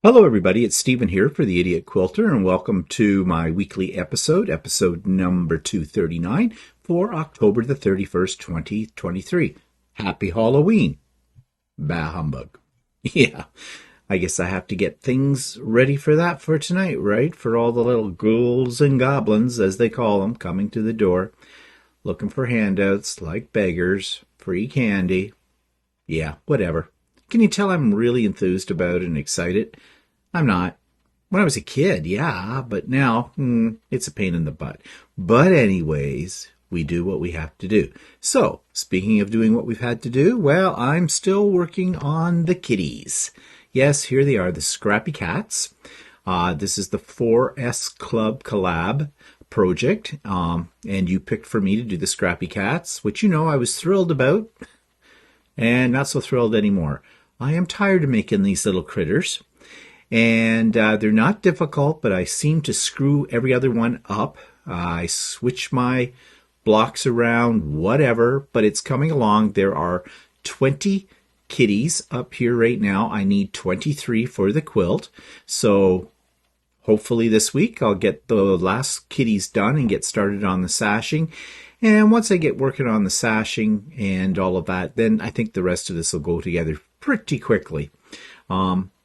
Hello, everybody. It's Stephen here for the Idiot Quilter, and welcome to my weekly episode number 239 for October the 31st, 2023. Happy Halloween. Bah humbug. Yeah, I guess I have to get things ready for that for tonight, right? For all the little ghouls and goblins, as they call them, coming to the door, looking for handouts like beggars, free candy. Yeah, whatever. Can you tell I'm really enthused about it and excited? I'm not. When I was a kid, yeah, but now, it's a pain in the butt. But anyways, we do what we have to do. So, speaking of doing what we've had to do, well, I'm still working on the kitties. Yes, here they are, the Scrappy Cats. This is the 4S Club collab project, and you picked for me to do the Scrappy Cats, which I was thrilled about, and not so thrilled anymore. I am tired of making these little critters. And they're not difficult, but I seem to screw every other one up. I switch my blocks around, whatever, but it's coming along. There are 20 kitties up here right now. I need 23 for the quilt. So hopefully this week I'll get the last kitties done and get started on the sashing. And once I get working on the sashing and all of that, then I think the rest of this will go together pretty quickly.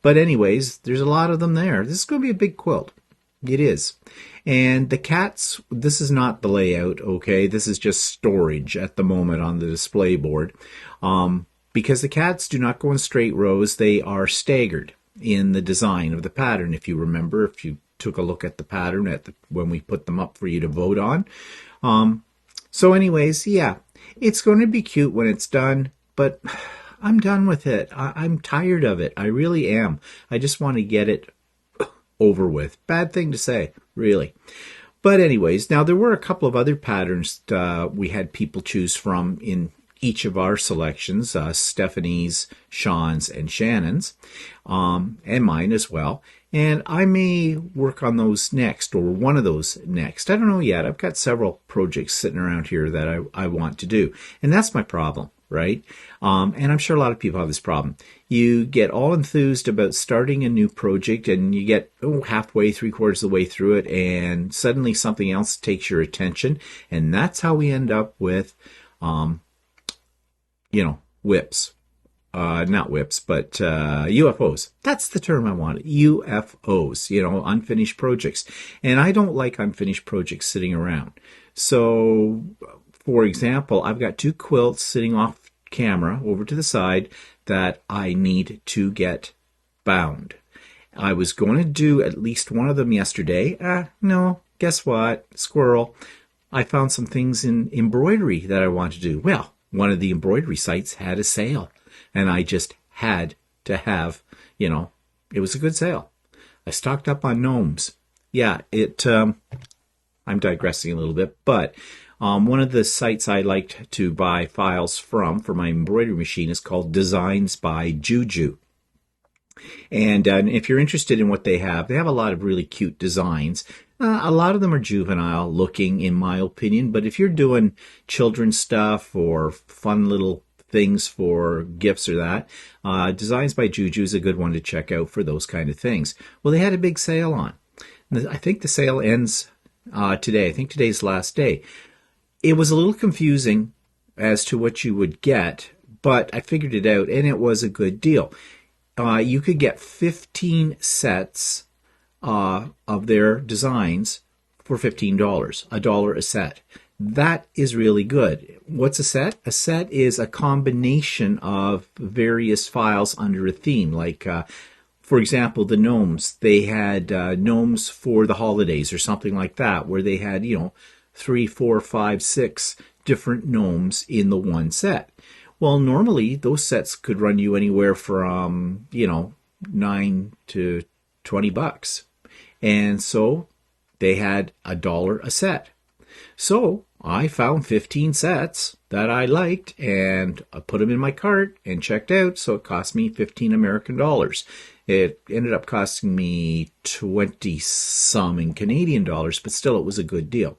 But anyways, there's a lot of them there. This is going to be a big quilt. It is. And the cats, this is not the layout, okay? This is just storage at the moment on the display board. Because the cats do not go in straight rows. They are staggered in the design of the pattern, if you remember, if you took a look at the pattern when we put them up for you to vote on. So anyways, yeah, it's going to be cute when it's done, but I'm done with it. I'm tired of it. I really am. I just want to get it over with. Bad thing to say, really. But anyways, now there were a couple of other patterns we had people choose from in each of our selections, Stephanie's, Sean's, and Shannon's, and mine as well. And I may work on those next, or one of those next. I don't know yet. I've got several projects sitting around here that I want to do. And that's my problem, right? And I'm sure a lot of people have this problem. You get all enthused about starting a new project and you get halfway, three-quarters of the way through it, and suddenly something else takes your attention. And that's how we end up with, whips. Not whips, but UFOs. That's the term I wanted. UFOs, unfinished projects. And I don't like unfinished projects sitting around. So, for example, I've got two quilts sitting off camera over to the side that I need to get bound. I was going to do at least one of them yesterday. No, guess what? Squirrel. I found some things in embroidery that I want to do. Well, one of the embroidery sites had a sale. And I just had to have, it was a good sale. I stocked up on gnomes. Yeah, I'm digressing a little bit, but one of the sites I liked to buy files from for my embroidery machine is called Designs by Juju. And if you're interested in what they have a lot of really cute designs. A lot of them are juvenile looking, in my opinion, but if you're doing children's stuff or fun little things for gifts or that, Designs by Juju is a good one to check out for those kind of things. Well, they had a big sale on. I think the sale ends today. I think today's the last day. It was a little confusing as to what you would get, but I figured it out, and it was a good deal. You could get 15 sets of their designs for $15, $1 a set. That is really good. What's a set? A set is a combination of various files under a theme. Like, for example, the gnomes. They had gnomes for the holidays or something like that, where they had, 3, 4, 5, 6 different gnomes in the one set. Well, normally those sets could run you anywhere from, $9 to $20. And so they had $1 a set. So I found 15 sets that I liked, and I put them in my cart and checked out, so it cost me 15 American dollars. It ended up costing me 20 some in Canadian dollars, but still it was a good deal.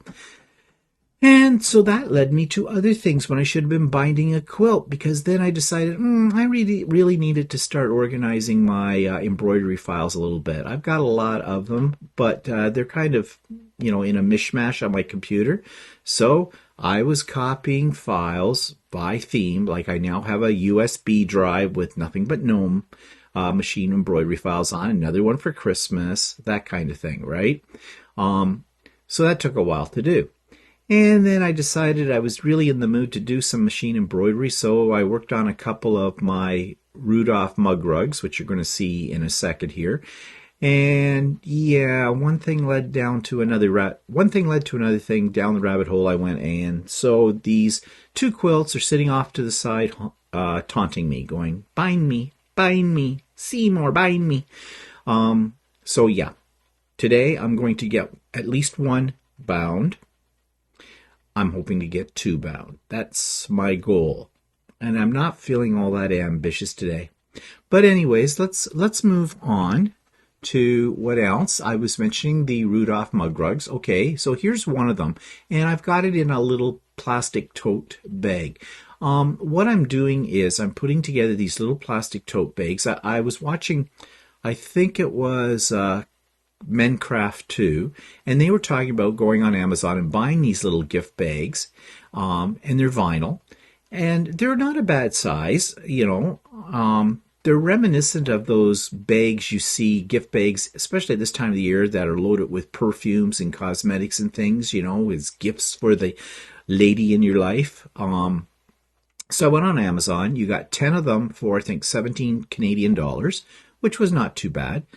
And And so that led me to other things when I should have been binding a quilt, because then I decided I really needed to start organizing my embroidery files a little bit. I've got a lot of them, but they're kind of, in a mishmash on my computer. So I was copying files by theme, like I now have a USB drive with nothing but gnome machine embroidery files on, another one for Christmas, that kind of thing, right? So that took a while to do. And then I decided I was really in the mood to do some machine embroidery, so I worked on a couple of my Rudolph Mug Rugs, which you're going to see in a second here. And yeah, one thing led to another thing down the rabbit hole I went, and so these two quilts are sitting off to the side, taunting me, going, bind me, Seymour, bind me. So yeah, today I'm going to get at least one bound. I'm hoping to get two bound. That's my goal. And I'm not feeling all that ambitious today. But anyways, let's move on to what else. I was mentioning the Rudolph Mug Rugs. Okay, so here's one of them. And I've got it in a little plastic tote bag. What I'm doing is I'm putting together these little plastic tote bags. I was watching, I think it was Mencraft 2, and they were talking about going on Amazon and buying these little gift bags, and they're vinyl, and they're not a bad size, they're reminiscent of those bags you see, gift bags, especially at this time of the year, that are loaded with perfumes and cosmetics and things, as gifts for the lady in your life. So I went on Amazon. You got 10 of them for, I think, 17 Canadian dollars, which was not too bad.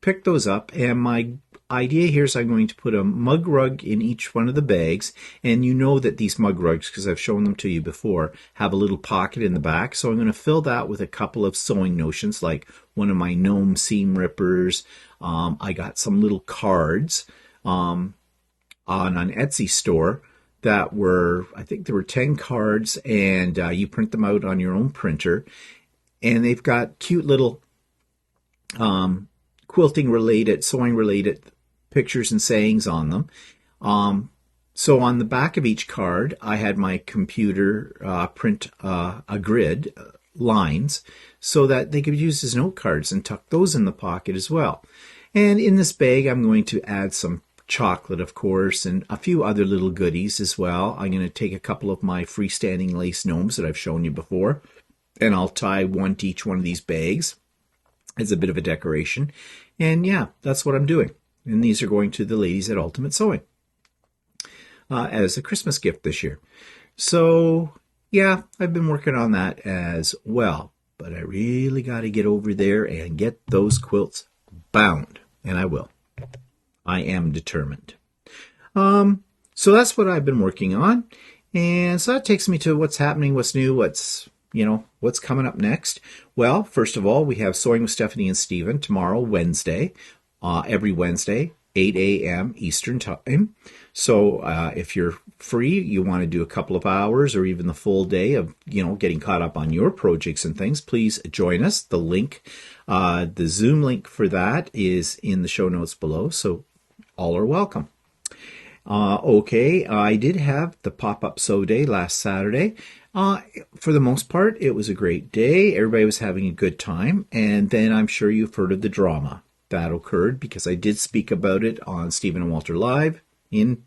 Picked those up, and my idea here is I'm going to put a mug rug in each one of the bags, and you know that these mug rugs, because I've shown them to you before, have a little pocket in the back, so I'm going to fill that with a couple of sewing notions, like one of my gnome seam rippers. I got some little cards on an Etsy store that were, I think there were 10 cards, and you print them out on your own printer, and they've got cute little quilting related, sewing related pictures and sayings on them. So on the back of each card, I had my computer print a grid, lines, so that they could use as note cards and tuck those in the pocket as well. And in this bag, I'm going to add some chocolate, of course, and a few other little goodies as well. I'm going to take a couple of my freestanding lace gnomes that I've shown you before, and I'll tie one to each one of these bags as a bit of a decoration. And yeah, that's what I'm doing. And these are going to the ladies at Ultimate Sewing as a Christmas gift this year. So yeah, I've been working on that as well. But I really got to get over there and get those quilts bound. And I will. I am determined. So that's what I've been working on. And so that takes me to what's happening, what's new, what's coming up next. Well, first of all, we have Sewing with Stephanie and Stephen tomorrow, Wednesday, every Wednesday, 8 a.m. Eastern Time. So if you're free, you want to do a couple of hours or even the full day of, getting caught up on your projects and things, please join us. The link, the Zoom link for that is in the show notes below. So all are welcome. Okay, I did have the pop-up sew day last Saturday. For the most part, it was a great day. Everybody was having a good time. And then I'm sure you've heard of the drama that occurred, because I did speak about it on Stephen and Walter Live in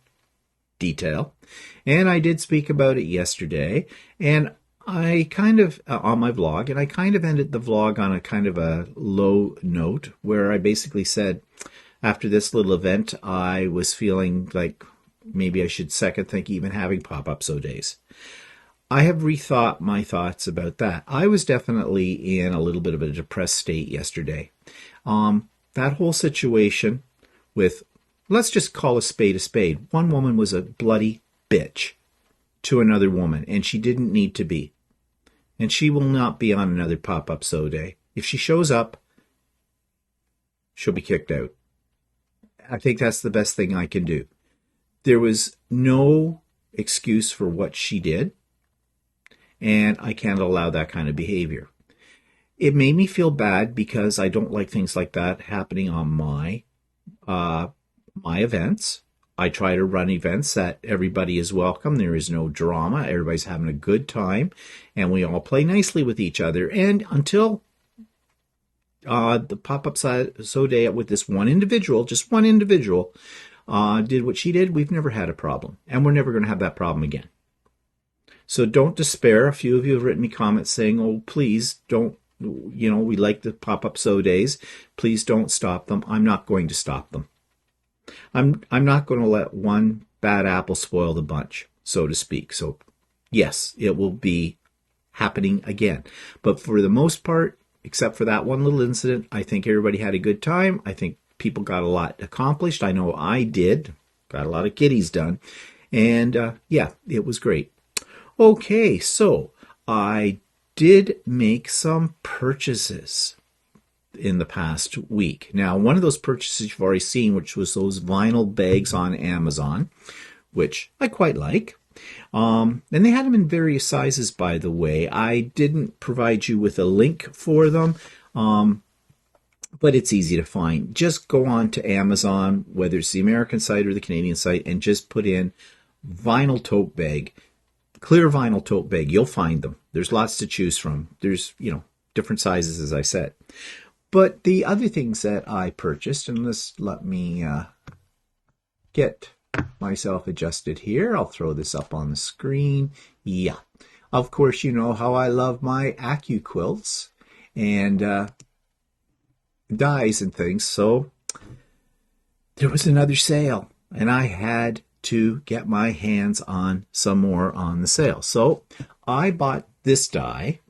detail. And I did speak about it yesterday. And I kind of, on my vlog, and I kind of ended the vlog on a kind of a low note, where I basically said, after this little event, I was feeling like maybe I should second think even having pop-up sew days. I have rethought my thoughts about that. I was definitely in a little bit of a depressed state yesterday. That whole situation with, let's just call a spade a spade. One woman was a bloody bitch to another woman, and she didn't need to be. And she will not be on another pop-up sew day. If she shows up, she'll be kicked out. I think that's the best thing I can do. There was no excuse for what she did, and I can't allow that kind of behavior. It made me feel bad because I don't like things like that happening on my events, I try to run events that everybody is welcome. There is no drama. Everybody's having a good time, and we all play nicely with each other. And until the pop-up so day with this one individual, just one individual, did what she did, we've never had a problem, and we're never going to have that problem again. So don't despair. A few of you have written me comments saying, oh, please don't, we like the pop-up so days. Please don't stop them. I'm not going to stop them. I'm not going to let one bad apple spoil the bunch, so to speak. So yes, it will be happening again. But for the most part, except for that one little incident, I think everybody had a good time. I think people got a lot accomplished. I know I did. Got a lot of kitties done. And yeah, it was great. Okay, so I did make some purchases in the past week. Now, one of those purchases you've already seen, which was those vinyl bags on Amazon, which I quite like. And they had them in various sizes, by the way. I didn't provide you with a link for them, but it's easy to find. Just go on to Amazon, whether it's the American site or the Canadian site, and just put in vinyl tote bag, clear vinyl tote bag. You'll find them. There's lots to choose from. There's, different sizes, as I said. But the other things that I purchased, and let me get myself adjusted here. I'll throw this up on the screen. Yeah. Of course, you know how I love my Accuquilts and dies and things. So there was another sale, and I had to get my hands on some more on the sale. So I bought this die.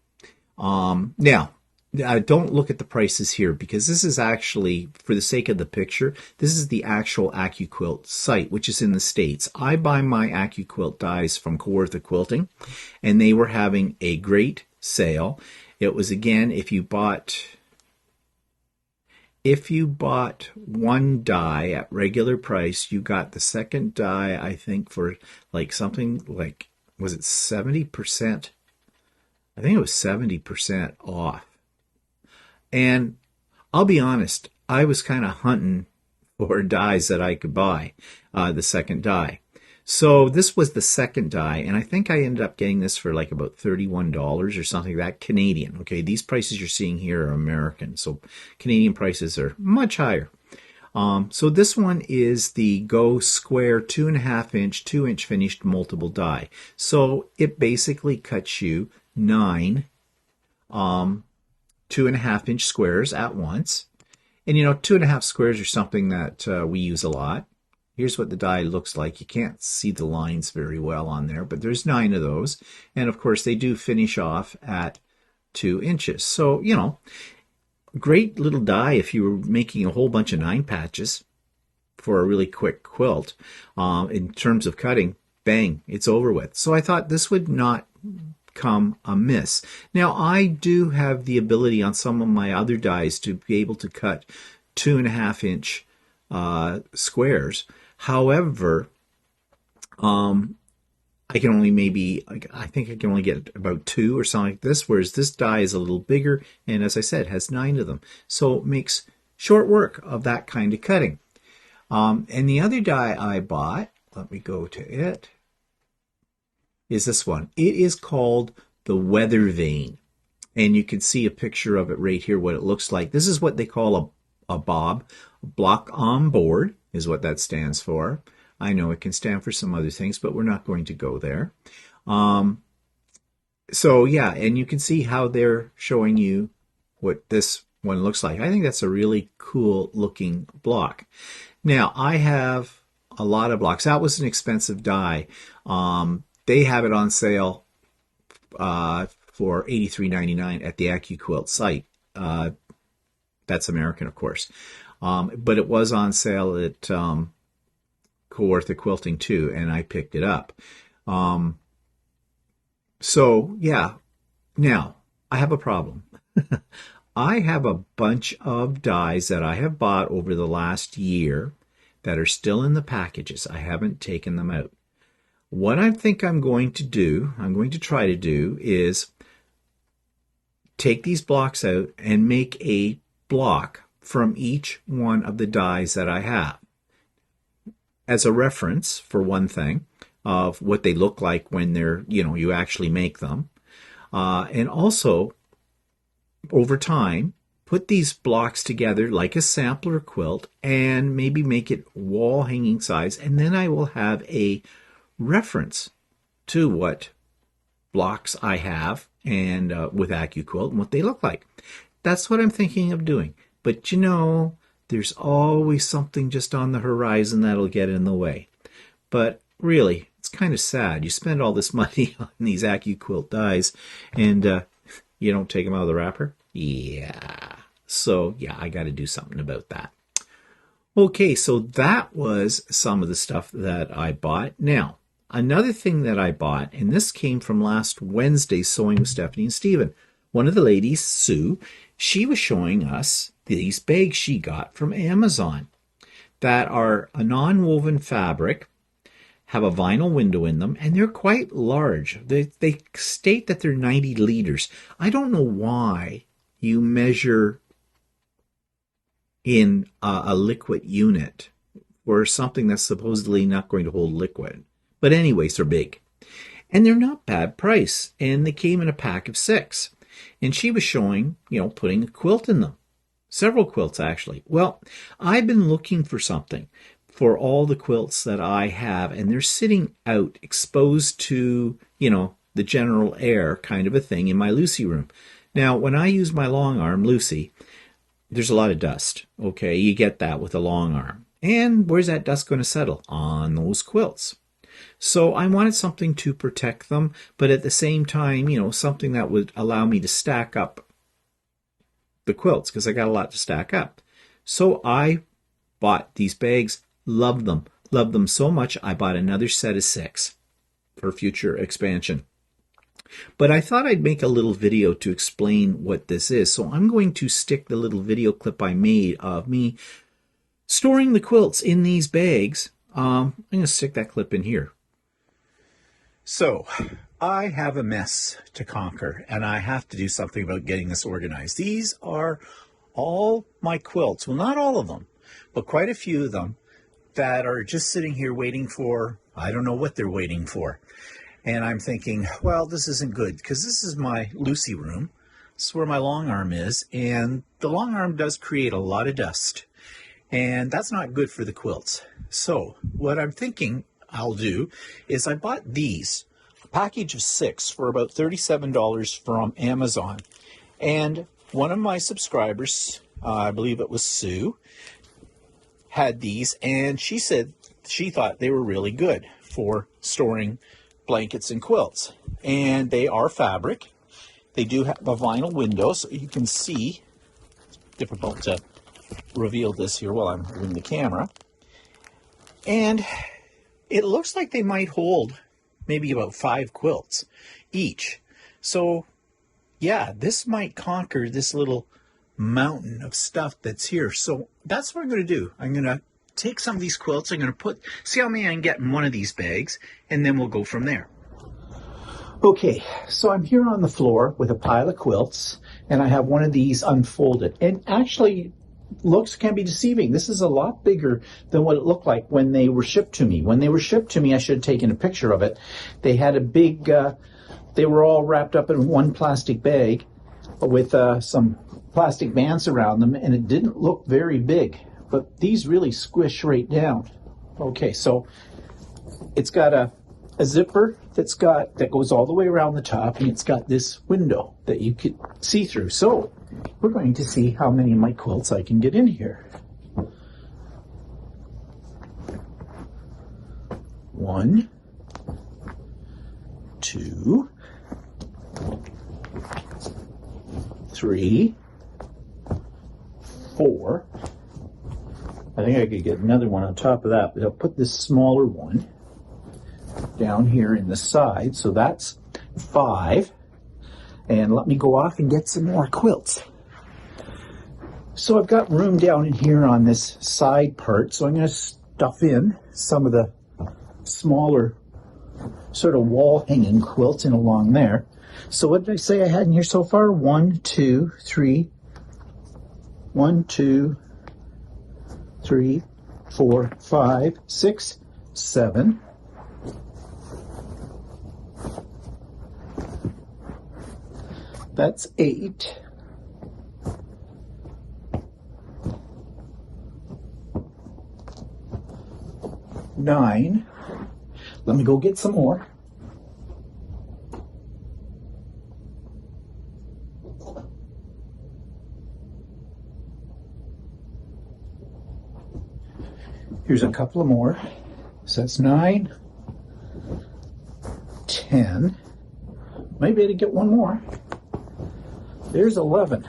Now, don't look at the prices here, because this is actually, for the sake of the picture, this is the actual Accuquilt site, which is in the States. I buy my Accuquilt dies from Kawartha Quilting, and they were having a great sale. It was, again, if you bought one die at regular price, you got the second die, I think, for like something like, was it 70%? I think it was 70% off. And I'll be honest, I was kind of hunting for dies that I could buy, the second die. So this was the second die, and I think I ended up getting this for like about $31 or something like that, Canadian. Okay, these prices you're seeing here are American, so Canadian prices are much higher. So this one is the Go Square 2.5 inch, 2-inch finished multiple die. So it basically cuts you 9 2.5 inch squares at once. And 2.5 squares are something that we use a lot. Here's what the die looks like. You can't see the lines very well on there, but there's 9 of those. And of course, they do finish off at 2 inches. So, great little die if you were making a whole bunch of 9 patches for a really quick quilt. In terms of cutting, bang, it's over with. So I thought this would not come amiss. Now, I do have the ability on some of my other dies to be able to cut 2.5 inch squares. However, I can only I think I can only get about 2 or something like this, whereas this die is a little bigger, and as I said, has 9 of them. So it makes short work of that kind of cutting. And the other die I bought, let me go to it, is this one. It is called the Weather Vane. And you can see a picture of it right here, what it looks like. This is what they call a bob. Block on board is what that stands for. I know it can stand for some other things, but we're not going to go there. So yeah, and you can see how they're showing you what this one looks like. I think that's a really cool looking block. Now, I have a lot of blocks. That was an expensive die. They have it on sale for $83.99 at the Accuquilt site. That's American, of course. But it was on sale at Kawartha Quilting too, and I picked it up. So, yeah. Now, I have a problem. I have a bunch of dies that I have bought over the last year that are still in the packages. I haven't taken them out. What I think I'm going to try to do is take these blocks out and make a block from each one of the dies that I have. as a reference, for one thing, of what they look like when they're, you actually make them. And also, over time, put these blocks together like a sampler quilt and maybe make it wall hanging size. And then I will have a reference to what blocks I have and with Accuquilt and what they look like. That's what I'm thinking of doing. But there's always something just on the horizon that'll get in the way. But really, it's kind of sad. You spend all this money on these Accuquilt dies and you don't take them out of the wrapper? Yeah. So, yeah, I got to do something about that. Okay, so that was some of the stuff that I bought. Now, another thing that I bought, and this came from last Wednesday's Sewing with Stephanie and Stephen. One of the ladies, Sue, she was showing us these bags she got from Amazon that are a non-woven fabric, have a vinyl window in them, and they're quite large. They state that they're 90 liters. I don't know why you measure in a liquid unit or something that's supposedly not going to hold liquid. But anyways, they're big. And they're not bad price. And they came in a pack of 6. And she was showing, putting a quilt in them. Several quilts, actually. Well, I've been looking for something for all the quilts that I have, and they're sitting out exposed to, the general air kind of a thing in my Lucy room. Now, when I use my long arm Lucy, there's a lot of dust. Okay, you get that with a long arm. And where's that dust going to settle? On those quilts. So I wanted something to protect them, but at the same time, something that would allow me to stack up the quilts, because I got a lot to stack up. So I bought these bags, loved them so much, I bought another set of 6 for future expansion. But I thought I'd make a little video to explain what this is. So I'm going to stick the little video clip I made of me storing the quilts in these bags. I'm going to stick that clip in here. So I have a mess to conquer, and I have to do something about getting this organized. These are all my quilts. Well, not all of them, but quite a few of them that are just sitting here waiting for, I don't know what they're waiting for. And I'm thinking, well, this isn't good, because this is my Lucy room. This is where my long arm is, and the long arm does create a lot of dust. And that's not good for the quilts. So what I'm thinking I'll do is I bought these, a package of 6 for about $37 from Amazon. And one of my subscribers, I believe it was Sue, had these, and she said she thought they were really good for storing blankets and quilts. And they are fabric. They do have a vinyl window, so you can see. It's difficult to reveal this here while I'm holding the camera. And it looks like they might hold maybe about 5 quilts each. So yeah, this might conquer this little mountain of stuff that's here. So that's what I'm going to do. I'm going to take some of these quilts. I'm going to see how many I can get in one of these bags, and then we'll go from there. Okay, so I'm here on the floor with a pile of quilts, and I have one of these unfolded. And actually, looks can be deceiving. This is a lot bigger than what it looked like when they were shipped to me. When they were shipped to me, I should have taken a picture of it. They had a big, they were all wrapped up in one plastic bag with some plastic bands around them, and it didn't look very big. But these really squish right down. Okay, so it's got a zipper that goes all the way around the top, and it's got this window that you could see through. So we're going to see how many of my quilts I can get in here. 1, 2, 3, 4. I think I could get another one on top of that, but I'll put this smaller one down here in the side. So that's 5. And let me go off and get some more quilts. So I've got room down in here on this side part, so I'm going to stuff in some of the smaller sort of wall hanging quilts in along there. So what did I say I had in here so far? 1, 2, 3, 1, 2, 3, 4, 5, 6, 7. That's 8. 9. Let me go get some more. 'Here's a couple of more. So that's 9, 10. Maybe I did get one more. There's 11.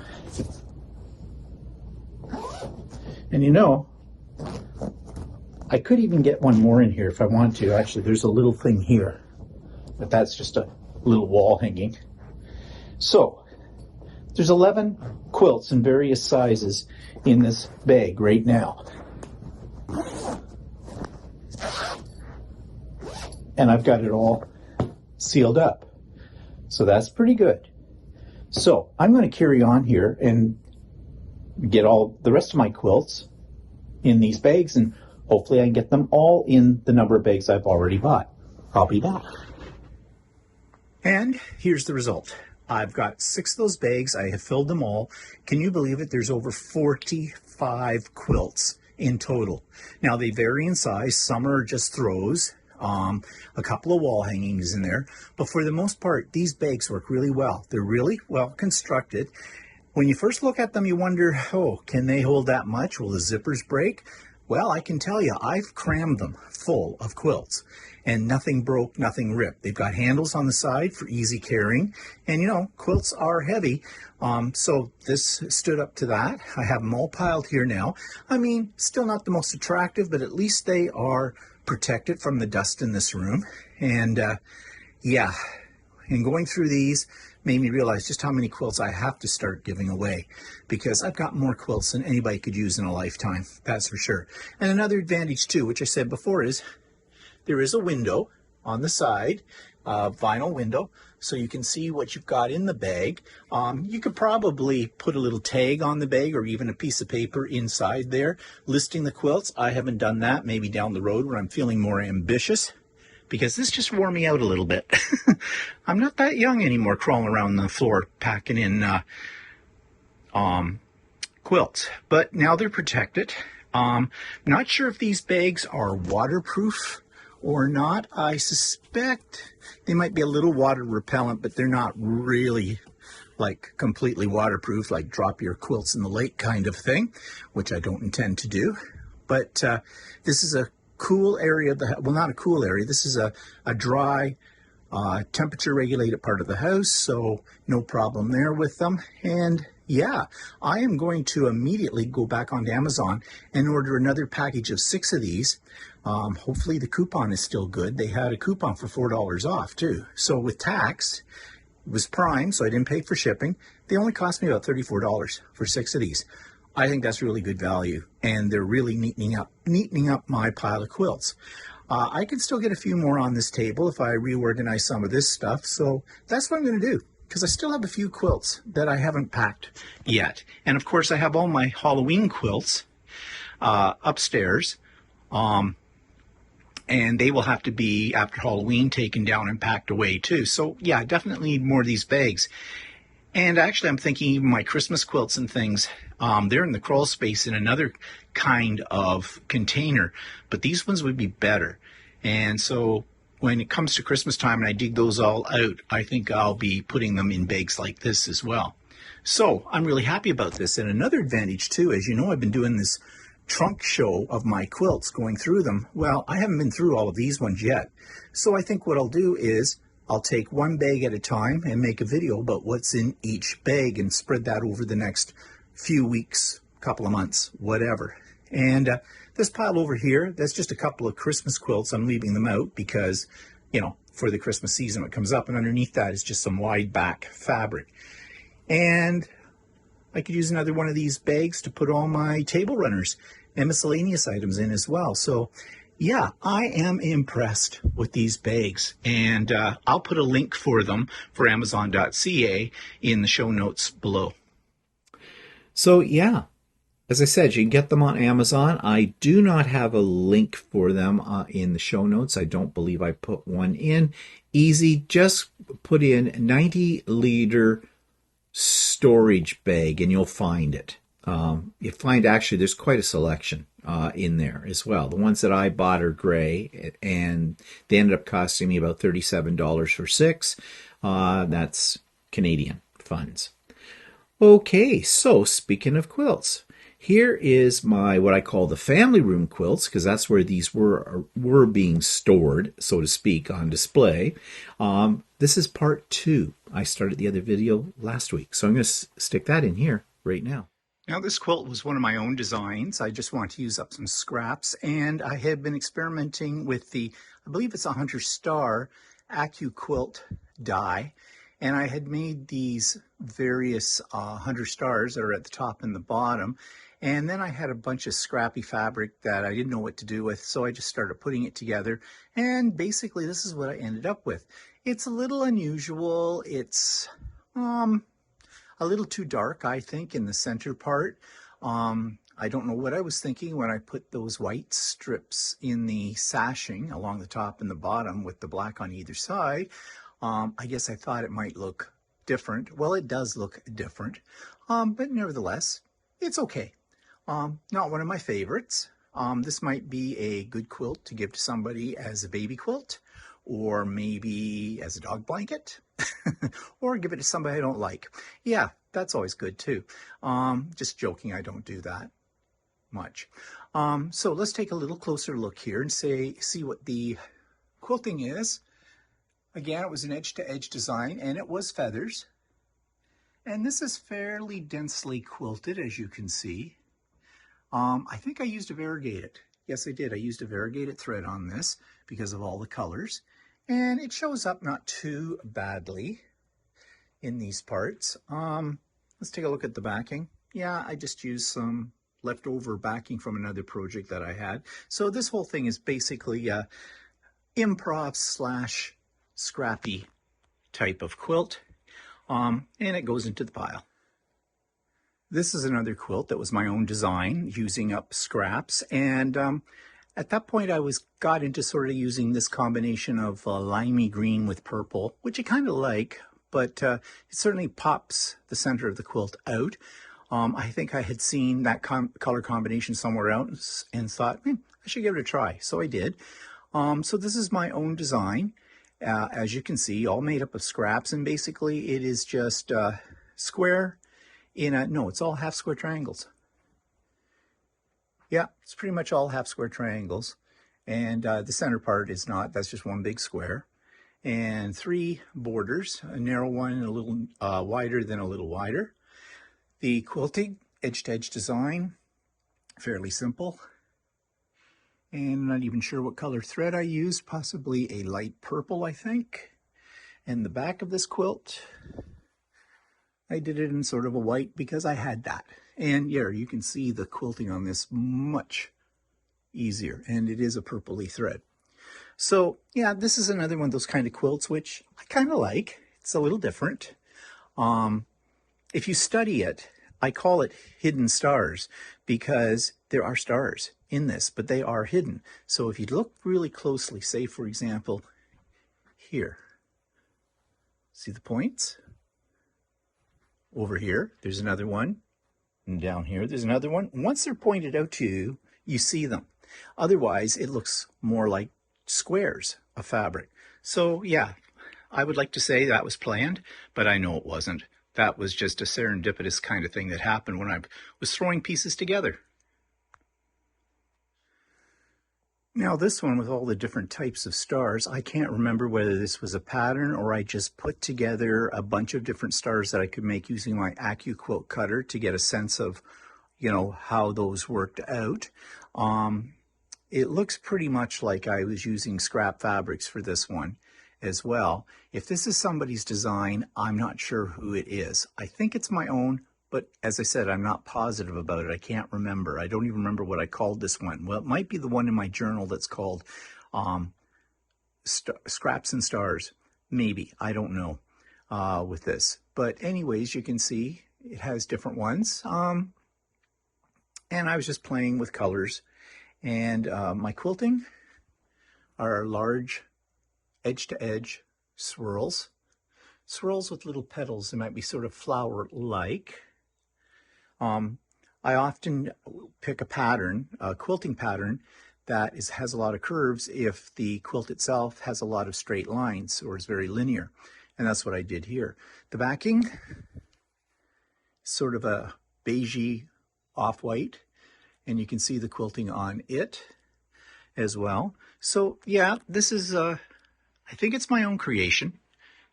And you know, I could even get one more in here if I want to. Actually, there's a little thing here, but that's just a little wall hanging. So there's 11 quilts in various sizes in this bag right now. And I've got it all sealed up. So that's pretty good. So I'm going to carry on here and get all the rest of my quilts in these bags, and hopefully I can get them all in the number of bags I've already bought. I'll be back. And here's the result. I've got 6 of those bags. I have filled them all. Can you believe it? There's over 45 quilts in total. Now they vary in size. Some are just throws. A couple of wall hangings in there. But for the most part, these bags work really well. They're really well constructed. When you first look at them, you wonder, oh, can they hold that much? Will the zippers break? Well, I can tell you, I've crammed them full of quilts, and nothing broke, nothing ripped. They've got handles on the side for easy carrying, and you know, quilts are heavy, so this stood up to that. I have them all piled here now. I mean, still not the most attractive, but at least they are protected from the dust in this room. And yeah, and going through these made me realize just how many quilts I have to start giving away, because I've got more quilts than anybody could use in a lifetime, that's for sure. And another advantage too, which I said before, is there is a window on the side, vinyl window, so you can see what you've got in the bag. You could probably put a little tag on the bag, or even a piece of paper inside there listing the quilts. I haven't done that. Maybe down the road when I'm feeling more ambitious, because this just wore me out a little bit. I'm not that young anymore, crawling around the floor packing in quilts. But now they're protected. Not sure if these bags are waterproof or not. I suspect they might be a little water repellent, but they're not really like completely waterproof, like drop your quilts in the lake kind of thing, which I don't intend to do. But this is a cool area of the, well, not a cool area, this is a dry, temperature regulated part of the house, so no problem there with them. And yeah, I am going to immediately go back onto Amazon and order another package of 6 of these. Hopefully the coupon is still good. They had a coupon for $4 off too. So with tax, it was Prime, so I didn't pay for shipping. They only cost me about $34 for 6 of these. I think that's really good value, and they're really neatening up my pile of quilts. I can still get a few more on this table if I reorganize some of this stuff, so that's what I'm going to do, because I still have a few quilts that I haven't packed yet. And of course I have all my Halloween quilts upstairs, and they will have to be, after Halloween, taken down and packed away too. So yeah, I definitely need more of these bags. And actually I'm thinking even my Christmas quilts and things, they're in the crawl space in another kind of container, but these ones would be better. And so when it comes to Christmas time and I dig those all out, I think I'll be putting them in bags like this as well. So I'm really happy about this. And another advantage too, as you know, I've been doing this trunk show of my quilts, going through them. Well, I haven't been through all of these ones yet. So I think what I'll do is I'll take one bag at a time and make a video about what's in each bag and spread that over the next few weeks, couple of months, whatever. And this pile over here, that's just a couple of Christmas quilts. I'm leaving them out because, you know, for the Christmas season it comes up, and underneath that is just some wide back fabric. And I could use another one of these bags to put all my table runners and miscellaneous items in as well. So yeah, I am impressed with these bags, and I'll put a link for them for Amazon.ca in the show notes below. So yeah, As I said, you can get them on Amazon. I do not have a link for them in the show notes. I don't believe I put one in. Easy, just put in 90-liter storage bag and you'll find it. You find actually there's quite a selection in there as well. The ones that I bought are gray, and they ended up costing me about $37 for 6. That's Canadian funds. Okay, so speaking of quilts, here is my what I call the family room quilts, because that's where these were being stored, so to speak, on display. This is part 2. I started the other video last week, so I'm going to stick that in here right now. Now, this quilt was one of my own designs. I just wanted to use up some scraps, and I had been experimenting with the, I believe it's a Hunter Star Accuquilt die, and I had made these various Hunter Stars that are at the top and the bottom, and then I had a bunch of scrappy fabric that I didn't know what to do with, so I just started putting it together, and basically this is what I ended up with. It's a little unusual. It's a little too dark, I think, in the center part. I don't know what I was thinking when I put those white strips in the sashing along the top and the bottom with the black on either side. I guess I thought it might look different. Well, it does look different, but nevertheless, it's okay. Not one of my favorites. This might be a good quilt to give to somebody as a baby quilt, or maybe as a dog blanket, or give it to somebody I don't like. Yeah, that's always good too. Just joking, I don't do that much. So let's take a little closer look here and see what the quilting is. Again, it was an edge-to-edge design, and it was feathers. And this is fairly densely quilted, as you can see. I think I used a variegated. Yes, I did. I used a variegated thread on this because of all the colors. And it shows up not too badly in these parts. Let's take a look at the backing. Yeah, I just used some leftover backing from another project that I had. So this whole thing is basically a improv / scrappy type of quilt. And it goes into the pile. This is another quilt that was my own design, using up scraps. And at that point, I got into sort of using this combination of limey green with purple, which I kind of like, but it certainly pops the center of the quilt out. I think I had seen that color combination somewhere else and thought, I should give it a try. So I did. So this is my own design. As you can see, all made up of scraps, and basically it is just square no, it's all half square triangles. Yeah, it's pretty much all half square triangles. And the center part is not, that's just one big square. And 3 borders, a narrow one, a little wider, then a little wider. The quilting, edge-to-edge design, fairly simple. And I'm not even sure what color thread I used, possibly a light purple, I think. And the back of this quilt, I did it in sort of a white because I had that. And yeah, you can see the quilting on this much easier, and it is a purpley thread. So yeah, this is another one of those kind of quilts which I kind of like. It's a little different. If you study it, I call it hidden stars because there are stars in this, but they are hidden. So if you look really closely, say for example here, see the points? Over here, there's another one, and down here, there's another one. Once they're pointed out to you, you see them. Otherwise, it looks more like squares of fabric. So yeah, I would like to say that was planned, but I know it wasn't. That was just a serendipitous kind of thing that happened when I was throwing pieces together. Now this one with all the different types of stars, I can't remember whether this was a pattern or I just put together a bunch of different stars that I could make using my Accuquilt cutter to get a sense of, how those worked out. It looks pretty much like I was using scrap fabrics for this one as well. If this is somebody's design, I'm not sure who it is. I think it's my own, but as I said, I'm not positive about it. I can't remember. I don't even remember what I called this one. Well, it might be the one in my journal that's called Scraps and Stars. Maybe. I don't know with this. But anyways, you can see it has different ones. and I was just playing with colors. And my quilting are large edge-to-edge swirls. Swirls with little petals. They might be sort of flower-like. I often pick a pattern, a quilting pattern, that has a lot of curves if the quilt itself has a lot of straight lines or is very linear. And that's what I did here. The backing is sort of a beigey off-white, and you can see the quilting on it as well. So yeah, this is, I think it's my own creation.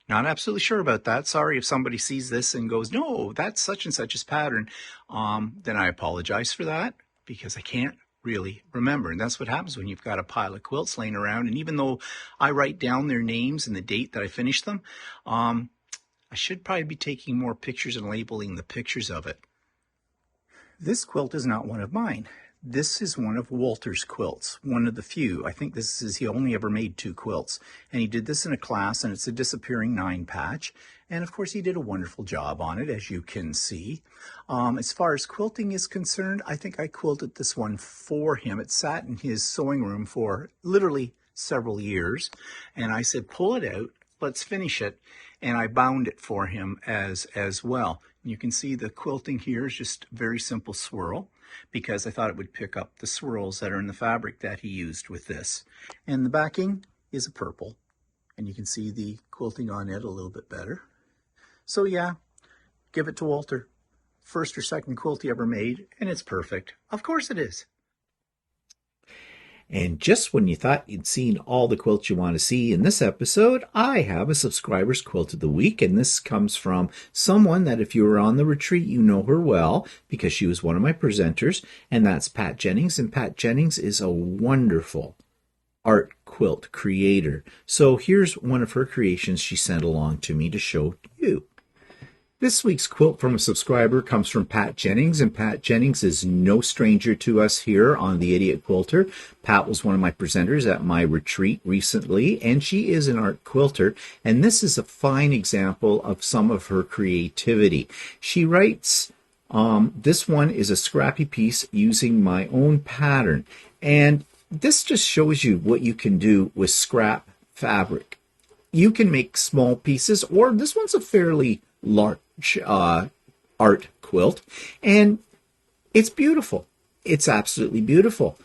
Not absolutely sure about that. Sorry if somebody sees this and goes, no, that's such and such's pattern. Then I apologize for that, because I can't really remember. And that's what happens when you've got a pile of quilts laying around. And even though I write down their names and the date that I finished them, I should probably be taking more pictures and labeling the pictures of it. This quilt is not one of mine. This is one of Walter's quilts, one of the few. I think this is, he only ever made 2 quilts. And he did this in a class, and it's a disappearing 9 patch. And of course, he did a wonderful job on it, as you can see. As far as quilting is concerned, I think I quilted this one for him. It sat in his sewing room for literally several years. And I said, pull it out, let's finish it. And I bound it for him as well. You can see the quilting here is just a very simple swirl, because I thought it would pick up the swirls that are in the fabric that he used with this. And the backing is a purple, and you can see the quilting on it a little bit better. So yeah, give it to Walter. First or second quilt he ever made, and it's perfect. Of course it is. And just when you thought you'd seen all the quilts you want to see in this episode, I have a subscriber's quilt of the week, and this comes from someone that if you were on the retreat, you know her well, because she was one of my presenters, and that's Pat Jennings. And Pat Jennings is a wonderful art quilt creator. So here's one of her creations she sent along to me to show you. This week's quilt from a subscriber comes from Pat Jennings, and Pat Jennings is no stranger to us here on the Idiot Quilter. Pat was one of my presenters at my retreat recently, and she is an art quilter, and this is a fine example of some of her creativity. She writes, this one is a scrappy piece using my own pattern, and this just shows you what you can do with scrap fabric. You can make small pieces, or this one's a fairly large art quilt, and it's beautiful. It's absolutely beautiful.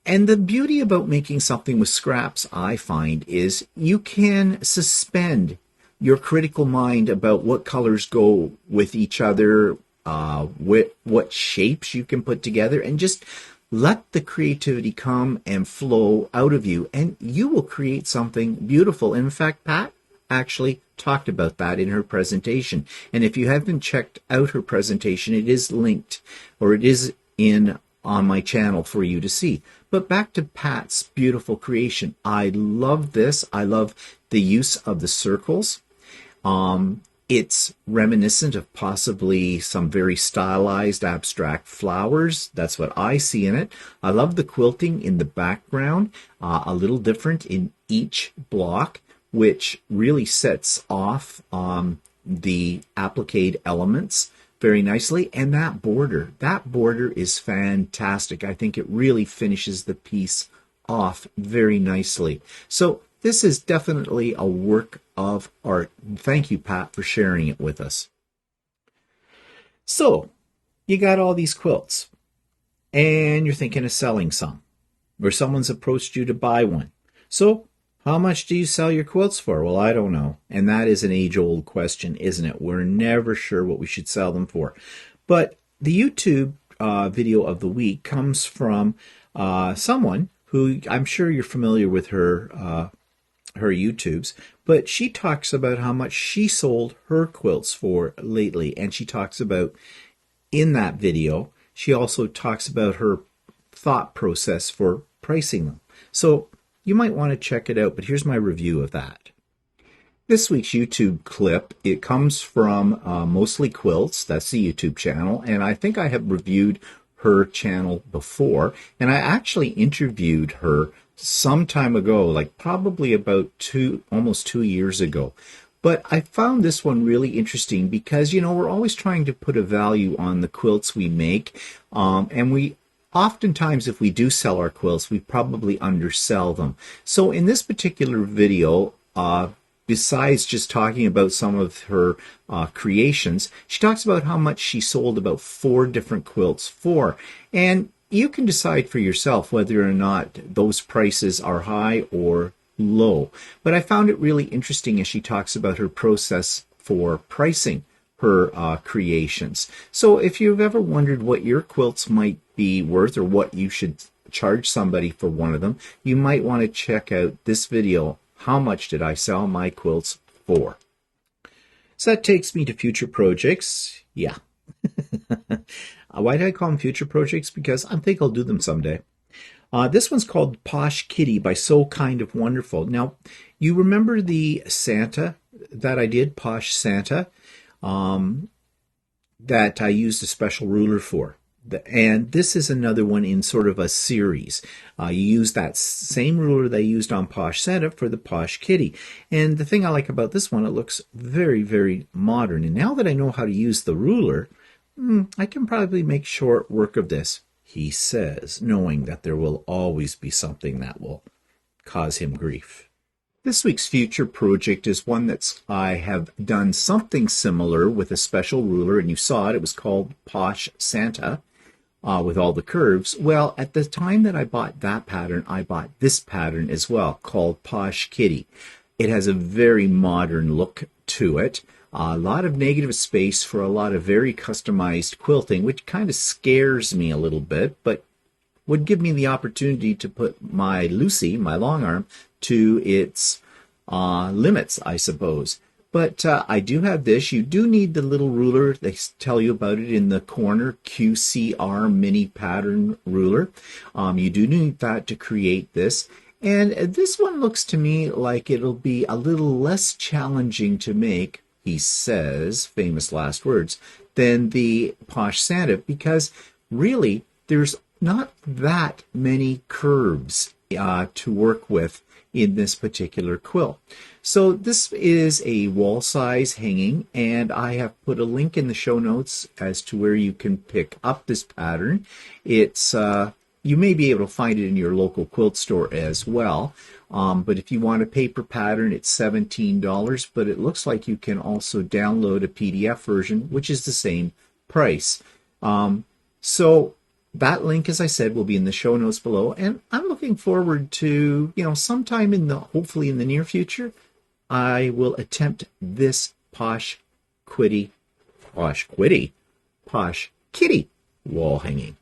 And the beauty about making something with scraps, I find, is you can suspend your critical mind about what colors go with each other, what shapes you can put together, and just let the creativity come and flow out of you, and you will create something beautiful. In fact, Pat actually talked about that in her presentation. And if you haven't checked out her presentation, it is linked, or it is on my channel for you to see. But back to Pat's beautiful creation. I love this. I love the use of the circles. It's reminiscent of possibly some very stylized abstract flowers. That's what I see in it. I love the quilting in the background, a little different in each block, which really sets off the applique elements very nicely. And that border is fantastic. I think it really finishes the piece off very nicely. So this is definitely a work of art. Thank you, Pat, for sharing it with us. So you got all these quilts, and you're thinking of selling some, or someone's approached you to buy one. So how much do you sell your quilts for? Well, I don't know. And that is an age-old question, isn't it? We're never sure what we should sell them for. But the YouTube video of the week comes from someone who, I'm sure you're familiar with her YouTubes, but she talks about how much she sold her quilts for lately. And she talks about, in that video, she also talks about her thought process for pricing them. So you might want to check it out, but here's my review of that. This week's YouTube clip, it comes from Mostly Quilts. That's the YouTube channel, and I think I have reviewed her channel before, and I actually interviewed her some time ago, like probably about almost 2 years ago. But I found this one really interesting because, we're always trying to put a value on the quilts we make. And we oftentimes, if we do sell our quilts, we probably undersell them. So in this particular video, besides just talking about some of her creations, she talks about how much she sold about 4 different quilts for. And you can decide for yourself whether or not those prices are high or low. But I found it really interesting as she talks about her process for pricing her creations. So if you've ever wondered what your quilts might be worth or what you should charge somebody for one of them, you might want to check out this video, How Much Did I Sell My Quilts For? So that takes me to future projects. Yeah. Why did I call them future projects? Because I think I'll do them someday. This one's called Posh Kitty by So Kind of Wonderful. Now, you remember the Santa that I did, Posh Santa, that I used a special ruler for. And this is another one in sort of a series. You use that same ruler they used on Posh Santa for the Posh Kitty. And the thing I like about this one, it looks very, very modern. And now that I know how to use the ruler, I can probably make short work of this, he says, knowing that there will always be something that will cause him grief. This week's future project is one that's I have done something similar with a special ruler, and you saw it. It was called Posh Santa with all the curves. Well, at the time that I bought that pattern, I bought this pattern as well, called Posh Kitty. It has a very modern look to it. A lot of negative space for a lot of very customized quilting, which kind of scares me a little bit, but would give me the opportunity to put my Lucy, my long arm, to its limits, I suppose. But I do have this. You do need the little ruler. They tell you about it in the corner, QCR mini pattern ruler. You do need that to create this. And this one looks to me like it'll be a little less challenging to make, he says, famous last words, than the Posh Santa, because really there's not that many curves to work with in this particular quilt. So this is a wall size hanging, and I have put a link in the show notes as to where you can pick up this pattern. It's you may be able to find it in your local quilt store as well. But if you want a paper pattern, it's $17, but it looks like you can also download a PDF version, which is the same price. So that link, as I said, will be in the show notes below, and I'm looking forward to, sometime hopefully in the near future, I will attempt this Posh Kitty wall hanging.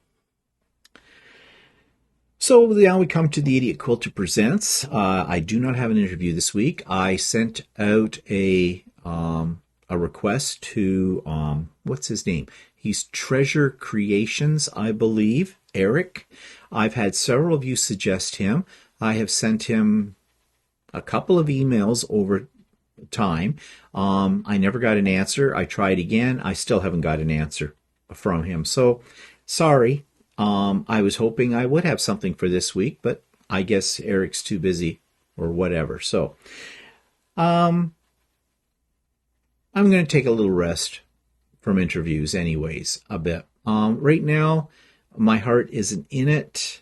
So now we come to the Idiot Quilter Presents. I do not have an interview this week. I sent out a request to, what's his name? He's Treasure Creations, I believe, Eric. I've had several of you suggest him. I have sent him a couple of emails over time. I never got an answer. I tried again. I still haven't got an answer from him. So, sorry. I was hoping I would have something for this week, but I guess Eric's too busy or whatever. So, I'm going to take a little rest from interviews anyways, a bit. Right now, my heart isn't in it.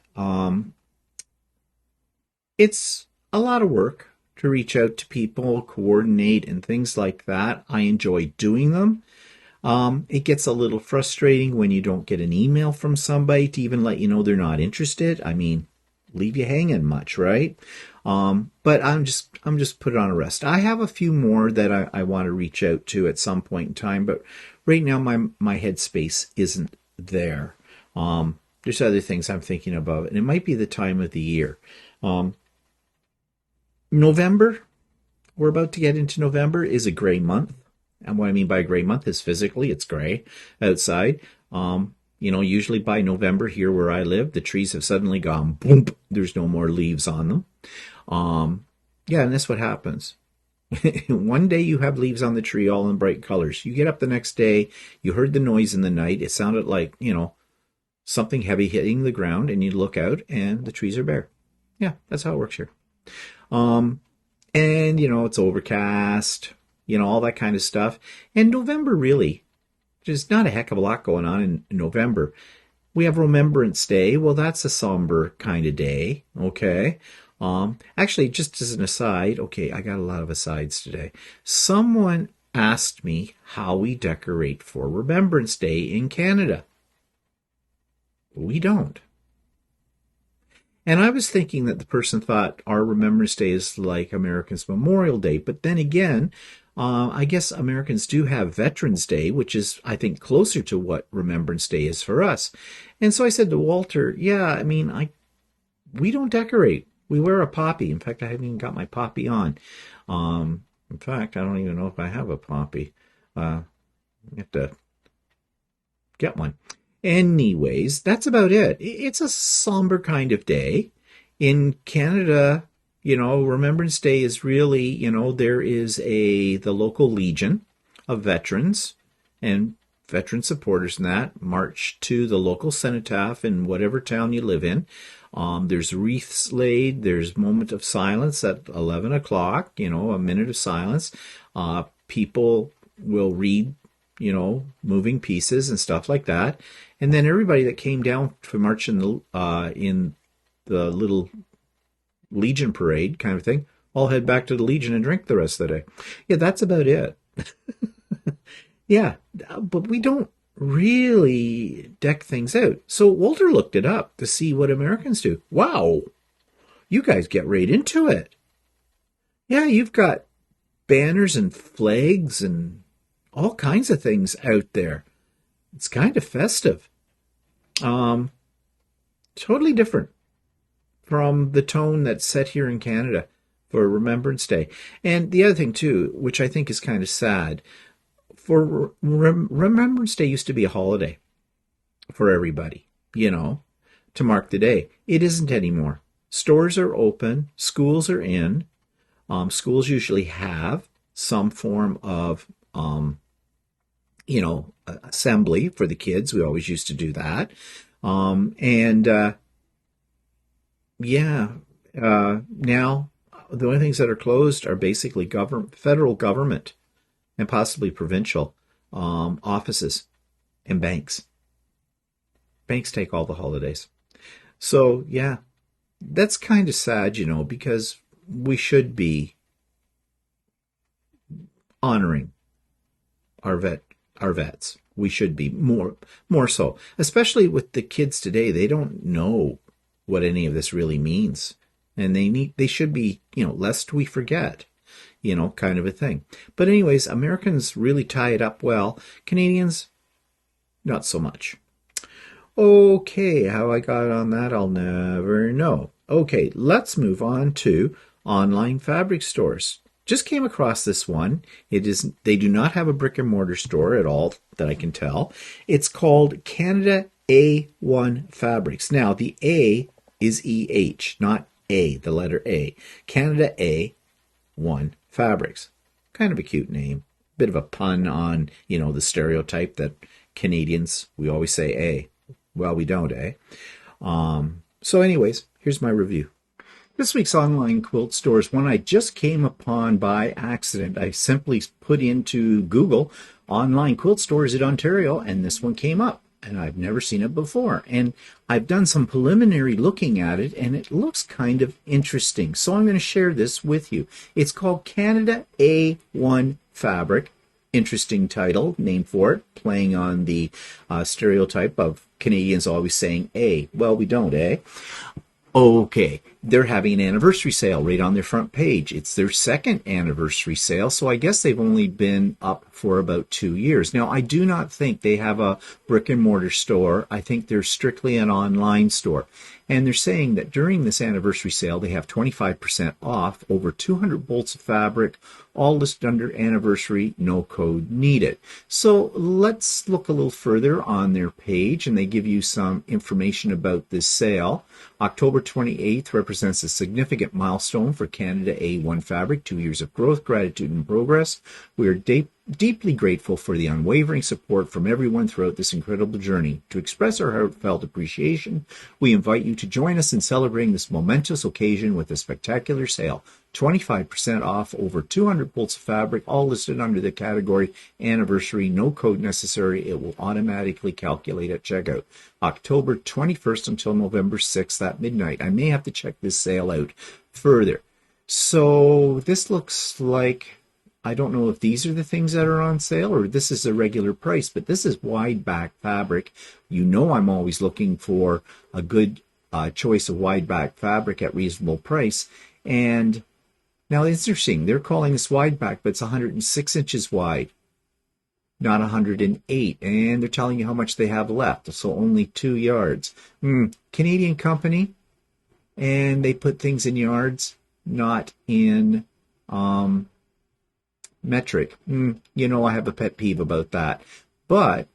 It's a lot of work to reach out to people, coordinate, and things like that. I enjoy doing them. It gets a little frustrating when you don't get an email from somebody to even let you know they're not interested. I mean, leave you hanging much, right? But I'm just put it on a rest. I have a few more that I want to reach out to at some point in time, but right now my headspace isn't there. There's other things I'm thinking about, and it might be the time of the year. November, we're about to get into November, is a gray month. And what I mean by a gray month is physically it's gray outside. Usually by November here where I live, the trees have suddenly gone boom. There's no more leaves on them. And that's what happens. One day you have leaves on the tree all in bright colors. You get up the next day, you heard the noise in the night. It sounded like, something heavy hitting the ground, and you look out and the trees are bare. Yeah, that's how it works here. It's overcast. all that kind of stuff. And November, really, there's not a heck of a lot going on in November. We have Remembrance Day. Well, that's a somber kind of day. Okay. Actually, just as an aside, okay, I got a lot of asides today. Someone asked me how we decorate for Remembrance Day in Canada. We don't. And I was thinking that the person thought our Remembrance Day is like Americans' Memorial Day. But then again, I guess Americans do have Veterans Day, which is, I think, closer to what Remembrance Day is for us. And so I said to Walter, yeah, I mean, we don't decorate. We wear a poppy. In fact, I haven't even got my poppy on. In fact, I don't even know if I have a poppy. I have to get one. Anyways, that's about it. It's a somber kind of day. In Canada, Remembrance Day is really, there is the local Legion of veterans and veteran supporters and that march to the local cenotaph in whatever town you live in. There's wreaths laid. There's moment of silence at 11 o'clock, a minute of silence. People will read, moving pieces and stuff like that. And then everybody that came down to march in the little Legion parade kind of thing, all head back to the Legion and drink the rest of the day. Yeah, that's about it. Yeah, but we don't really deck things out. So Walter looked it up to see what Americans do. Wow, you guys get right into it. Yeah, you've got banners and flags and all kinds of things out there. It's kind of festive. Totally different from the tone that's set here in Canada for Remembrance Day. And the other thing, too, which I think is kind of sad, for Remembrance Day used to be a holiday for everybody, to mark the day. It isn't anymore. Stores are open. Schools are in. Schools usually have some form of, assembly for the kids. We always used to do that. Now the only things that are closed are basically federal government and possibly provincial offices and banks. Banks take all the holidays. So, yeah, that's kind of sad, because we should be honoring our vets. We should be more so, especially with the kids today. They don't know what any of this really means, and they should be, lest we forget, kind of a thing. But anyways, Americans really tie it up well. Canadians, not so much. Okay, how I got on that, I'll never know. Okay, let's move on to online fabric stores. Just came across this one. They do not have a brick and mortar store at all that I can tell. It's called Canada A1 Fabrics. Now, the A is EH, not A, the letter A. Canada A1 Fabrics. Kind of a cute name. Bit of a pun on, the stereotype that Canadians, we always say A. Well, we don't, eh? So anyways, here's my review. This week's online quilt store is one I just came upon by accident. I simply put into Google online quilt stores in Ontario, and this one came up, and I've never seen it before. And I've done some preliminary looking at it, and it looks kind of interesting. So I'm going to share this with you. It's called Canada A1 Fabric. Interesting title, name for it, playing on the stereotype of Canadians always saying A. Well, we don't, eh? Okay, they're having an anniversary sale right on their front page. It's their second anniversary sale, so I guess they've only been up for about 2 years. Now, I do not think they have a brick and mortar store. I think they're strictly an online store. And they're saying that during this anniversary sale, they have 25% off over 200 bolts of fabric, all listed under anniversary, no code needed. So let's look a little further on their page, and they give you some information about this sale. October 28th represents a significant milestone for Canada A1 Fabric, 2 years of growth, gratitude, and progress. We are deeply grateful for the unwavering support from everyone throughout this incredible journey. To express our heartfelt appreciation, we invite you to join us in celebrating this momentous occasion with a spectacular sale. 25% off over 200 bolts of fabric, all listed under the category Anniversary. No code necessary. It will automatically calculate at checkout. October 21st until November 6th at midnight. I may have to check this sale out further. So this looks like, I don't know if these are the things that are on sale or this is a regular price, but this is wide back fabric. You know I'm always looking for a good choice of wide back fabric at reasonable price. And now it's interesting. They're calling this wide back, but it's 106 inches wide, not 108. And they're telling you how much they have left, so only 2 yards. Canadian company, and they put things in yards, not in metric. You know I have a pet peeve about that. But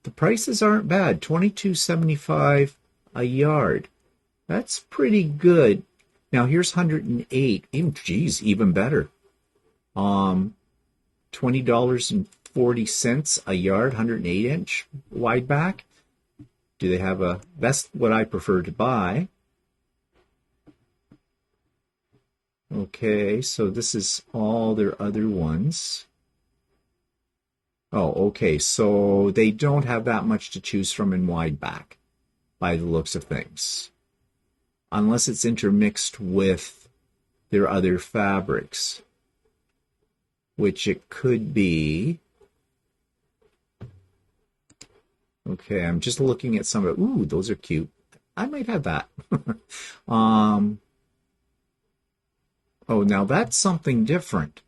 the prices aren't bad. $22.75 a yard. That's pretty good. Now here's 108. Geez, even better. $20.40 a yard, 108 inch wide back. Do they have a, that's what I prefer to buy. Okay, so this is all their other ones. Oh, okay, so they don't have that much to choose from in wide back, by the looks of things. Unless it's intermixed with their other fabrics, which it could be. Okay, I'm just looking at some of it. Ooh, those are cute. I might have that. Oh, now that's something different.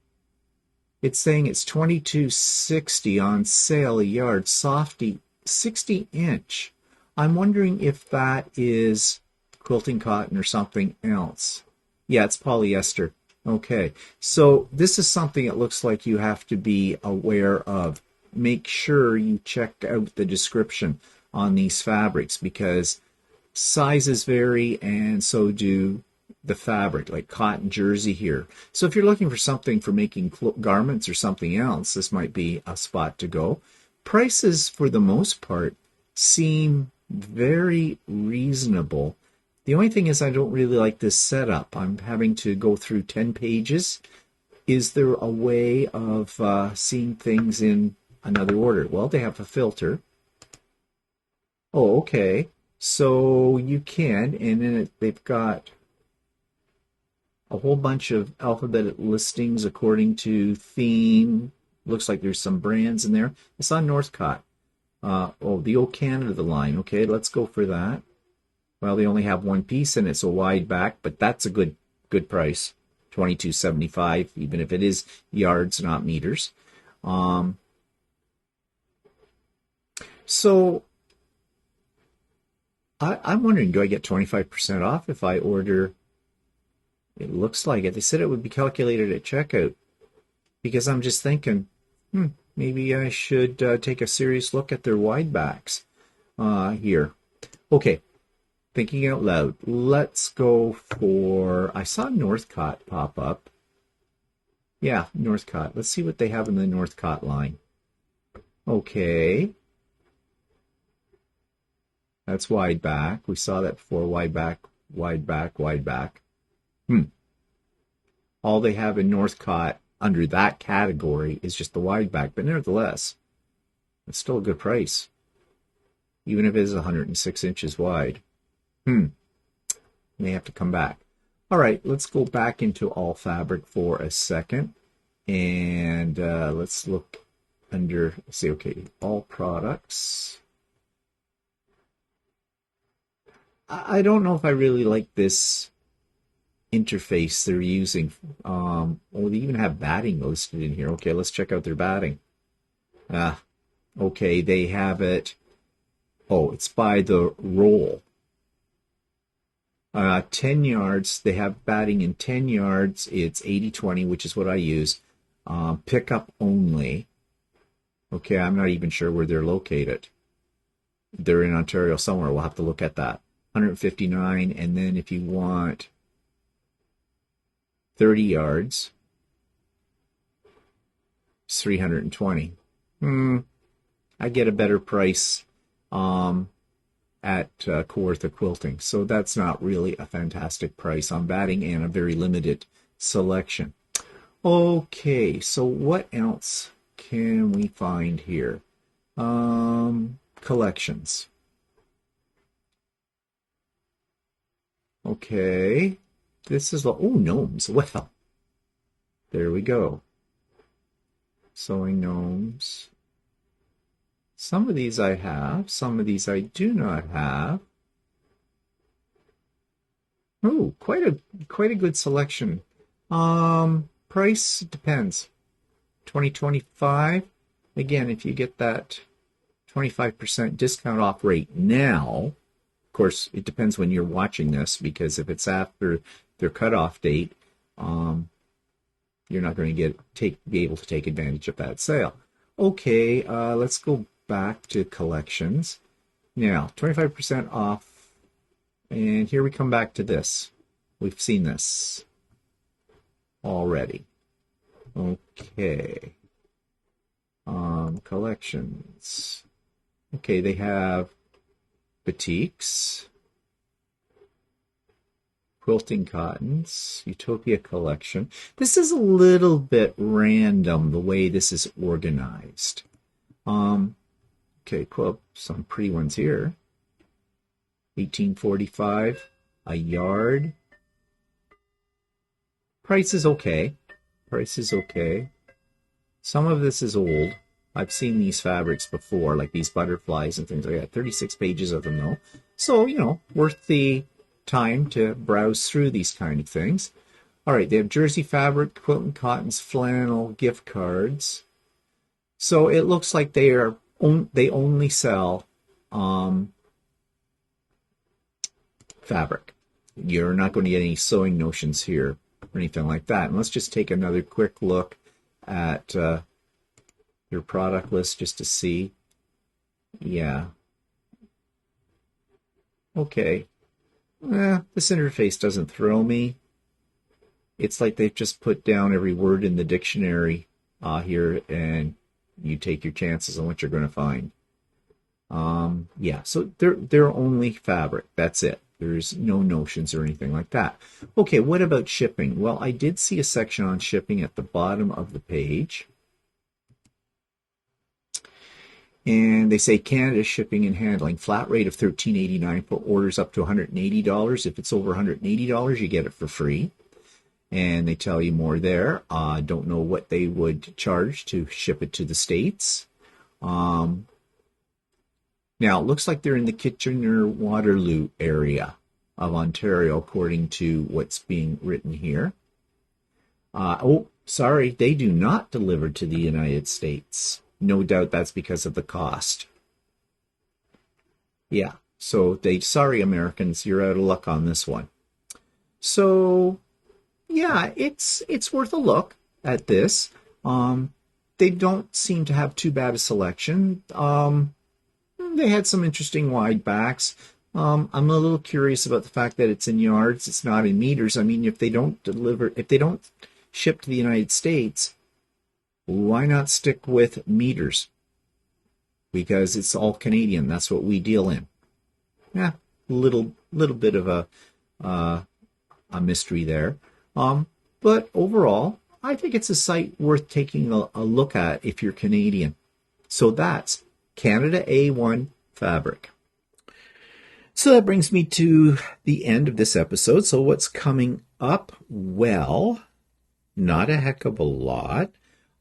It's saying it's $22.60 on sale a yard, softy, 60 inch. I'm wondering if that is quilting cotton or something else. Yeah, it's polyester. Okay, so this is something it looks like you have to be aware of. Make sure you check out the description on these fabrics because sizes vary and so do the fabric, like cotton jersey here. So if you're looking for something for making garments or something else, this might be a spot to go. Prices, for the most part, seem very reasonable. The only thing is I don't really like this setup. I'm having to go through 10 pages. Is there a way of seeing things in another order? Well, they have a filter. Oh, okay. So you can, and then they've got a whole bunch of alphabet listings according to theme. Looks like there's some brands in there. It's on Northcott. Oh, the old Canada line. Okay, let's go for that. Well, they only have one piece and it's a wide back, but that's a good price. $22.75, even if it is yards, not meters. So I'm wondering, do I get 25% off if I order? It looks like it. They said it would be calculated at checkout because I'm just thinking, maybe I should take a serious look at their wide backs here. Okay, thinking out loud. Let's go for, I saw Northcott pop up. Yeah, Northcott. Let's see what they have in the Northcott line. Okay. That's wide back. We saw that before. Wide back, wide back, wide back. All they have in Northcott under that category is just the wide back, but nevertheless, it's still a good price, even if it is 106 inches wide. May have to come back. All right, let's go back into all fabric for a second, and let's look under. Say, okay, all products. I don't know if I really like this interface they're using. Oh, they even have batting listed in here. Okay, let's check out their batting. Okay, they have it. Oh, it's by the roll. 10 yards. They have batting in 10 yards. It's 80/20, which is what I use. Pickup only. Okay, I'm not even sure where they're located. They're in Ontario somewhere. We'll have to look at that. 159, and then if you want 30 yards, it's $320. I get a better price at Kawartha Quilting, so that's not really a fantastic price on batting and a very limited selection. Okay, so what else can we find here? Collections. Okay, this is gnomes. Well, there we go. Sewing gnomes. Some of these I have, some of these I do not have. Oh, quite a good selection. Price depends. 2025. Again, if you get that 25% discount off rate now, of course, it depends when you're watching this, because if it's after their cutoff date, you're not going to be able to take advantage of that sale. Okay, let's go back to collections. Now, 25% off, and here we come back to this. We've seen this already. Okay. Collections. Okay, they have batiks, quilting cottons, Utopia collection. This is a little bit random, the way this is organized. Okay, cool. Some pretty ones here. 1845, a yard. Price is okay. Price is okay. Some of this is old. I've seen these fabrics before, like these butterflies and things like that. 36 pages of them, though. So, worth the time to browse through these kind of things. All right, they have jersey fabric, quilting cottons, flannel, gift cards. So it looks like they only sell fabric. You're not going to get any sewing notions here or anything like that. And let's just take another quick look at your product list just to see. Yeah. Okay. This interface doesn't thrill me. It's like they've just put down every word in the dictionary here, and you take your chances on what you're going to find. Yeah, so they're only fabric. That's it. There's no notions or anything like that. Okay, what about shipping? Well, I did see a section on shipping at the bottom of the page. And they say Canada shipping and handling, flat rate of $13.89 for orders up to $180. If it's over $180, you get it for free. And they tell you more there. Don't know what they would charge to ship it to the States. Now, it looks like they're in the Kitchener-Waterloo area of Ontario, according to what's being written here. Sorry, they do not deliver to the United States. No doubt that's because of the cost. Yeah, so sorry, Americans, you're out of luck on this one. So, yeah, it's worth a look at this. They don't seem to have too bad a selection. They had some interesting wide backs. I'm a little curious about the fact that it's in yards, it's not in meters. I mean, if they don't ship to the United States, why not stick with meters? Because it's all Canadian. That's what we deal in. Yeah, little bit of a mystery there. But overall, I think it's a site worth taking a look at if you're Canadian. So that's Canada A1 fabric. So that brings me to the end of this episode. So what's coming up? Well, not a heck of a lot.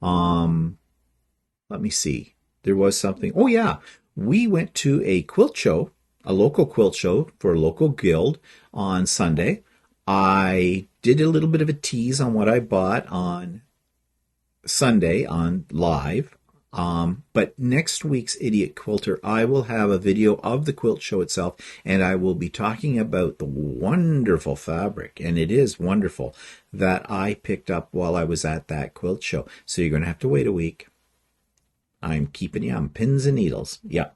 Let me see. There was something. Oh yeah, we went to a quilt show, a local quilt show for a local guild on Sunday. I did a little bit of a tease on what I bought on Sunday on live. But next week's Idiot Quilter, I will have a video of the quilt show itself, and I will be talking about the wonderful fabric, and it is wonderful, that I picked up while I was at that quilt show. So you're going to have to wait a week. I'm keeping you on pins and needles. Yeah.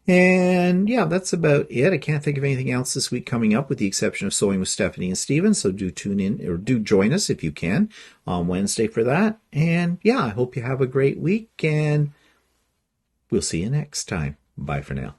And yeah, that's about it. I can't think of anything else this week coming up with the exception of Sewing with Stephanie and Steven. So do tune in or do join us if you can on Wednesday for that. And yeah, I hope you have a great week and we'll see you next time. Bye for now.